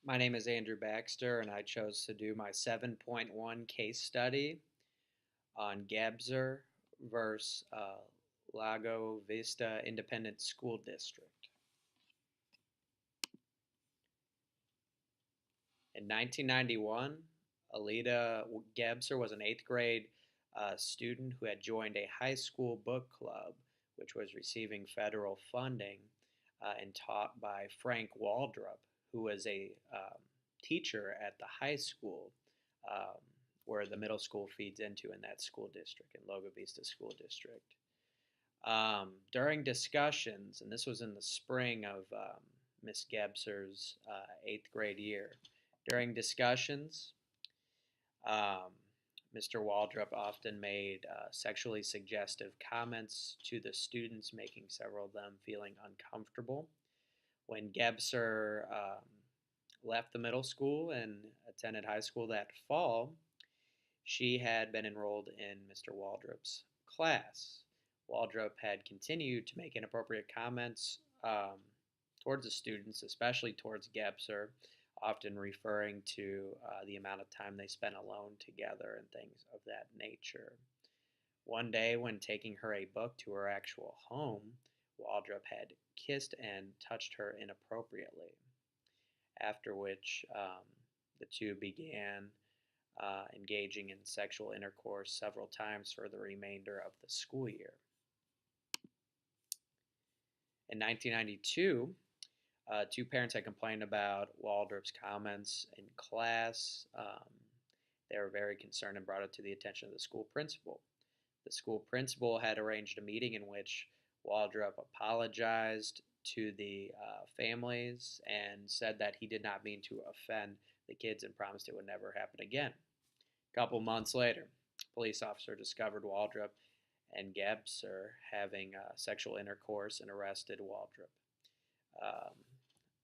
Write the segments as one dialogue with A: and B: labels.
A: My name is Andrew Baxter, and I chose to do my 7.1 case study on Gebser versus Lago Vista Independent School District. In 1991, Alida Gebser was an eighth grade student who had joined a high school book club, which was receiving federal funding and taught by Frank Waldrop, who was a teacher at the high school um, where the middle school feeds into in that school district, in Lago Vista School District. During discussions, and this was in the spring of Miss Gebser's eighth grade year, during discussions, um, Mr. Waldrop often made sexually suggestive comments to the students, making several of them feeling uncomfortable. When Gebser left the middle school and attended high school that fall, she had been enrolled in Mr. Waldrop's class. Waldrop had continued to make inappropriate comments towards the students, especially towards Gebser, often referring to the amount of time they spent alone together and things of that nature. One day, when taking her a book to her actual home, Waldrop had kissed and touched her inappropriately, after which the two began engaging in sexual intercourse several times for the remainder of the school year. In 1992, two parents had complained about Waldrop's comments in class. They were very concerned and brought it to the attention of the school principal. The school principal had arranged a meeting in which Waldrop apologized to the families and said that he did not mean to offend the kids and promised it would never happen again. A couple months later, a police officer discovered Waldrop and Gebser having sexual intercourse and arrested Waldrop. Um,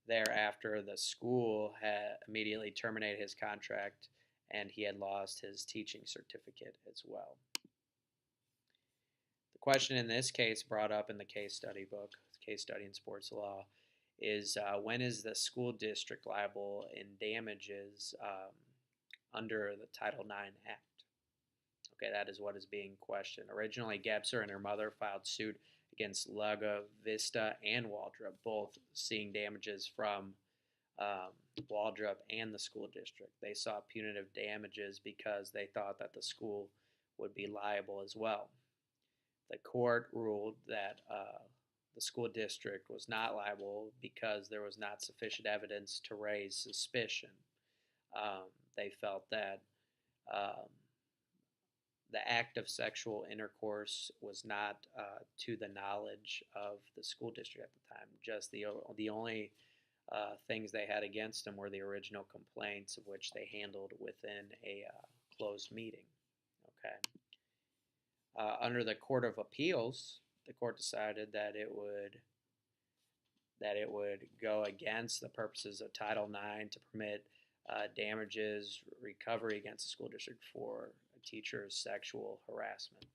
A: Thereafter, the school had immediately terminated his contract and he had lost his teaching certificate as well. The question in this case, brought up in the case study book, Case Study in Sports Law, is when is the school district liable in damages under the Title IX Act? Okay, that is what is being questioned. Originally, Gebser and her mother filed suit against Lago Vista and Waldrop, both seeing damages from Waldrop and the school district. They sought punitive damages because they thought that the school would be liable as well. The court ruled that the school district was not liable because there was not sufficient evidence to raise suspicion. They felt that um, the act of sexual intercourse was not to the knowledge of the school district at the time. Just the only things they had against them were the original complaints, of which they handled within a closed meeting. Okay. Under the Court of Appeals, the court decided that it would go against the purposes of Title IX to permit damages recovery against the school district for a teacher's sexual harassment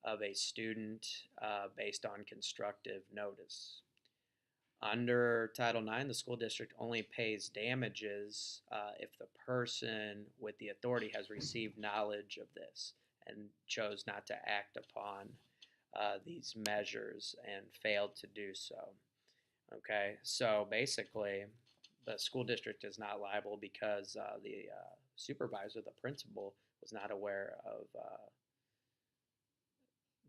A: of a student based on constructive notice. Under Title IX, the school district only pays damages if the person with the authority has received knowledge of this and chose not to act upon these measures and failed to do so. Okay, so basically, the school district is not liable because the supervisor, the principal, was not aware of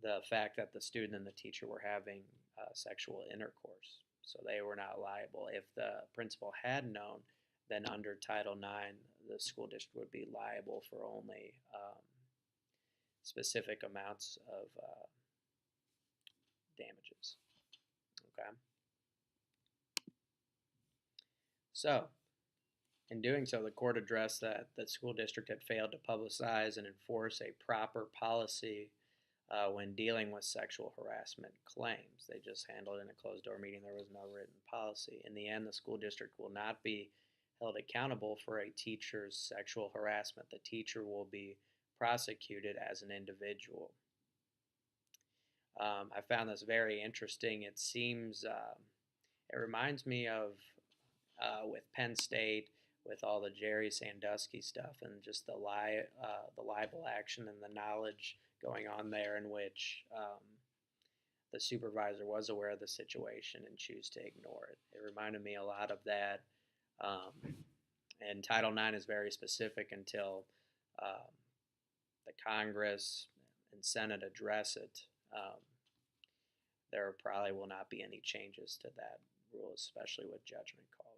A: the fact that the student and the teacher were having sexual intercourse. So they were not liable. If the principal had known, then under Title IX, the school district would be liable for only specific amounts of damages. Okay. So, in doing so, the court addressed that the school district had failed to publicize and enforce a proper policy when dealing with sexual harassment claims. They just handled it in a closed door meeting. There was no written policy. In the end, the school district will not be held accountable for a teacher's sexual harassment. The teacher will be prosecuted as an individual. I found this very interesting. It reminds me of with Penn State with all the Jerry Sandusky stuff and just the libel action and the knowledge going on there, in which the supervisor was aware of the situation and choose to ignore it. It reminded me a lot of that. Um, and Title IX is very specific until um, the Congress and Senate address it. There probably will not be any changes to that rule, especially with judgment calls.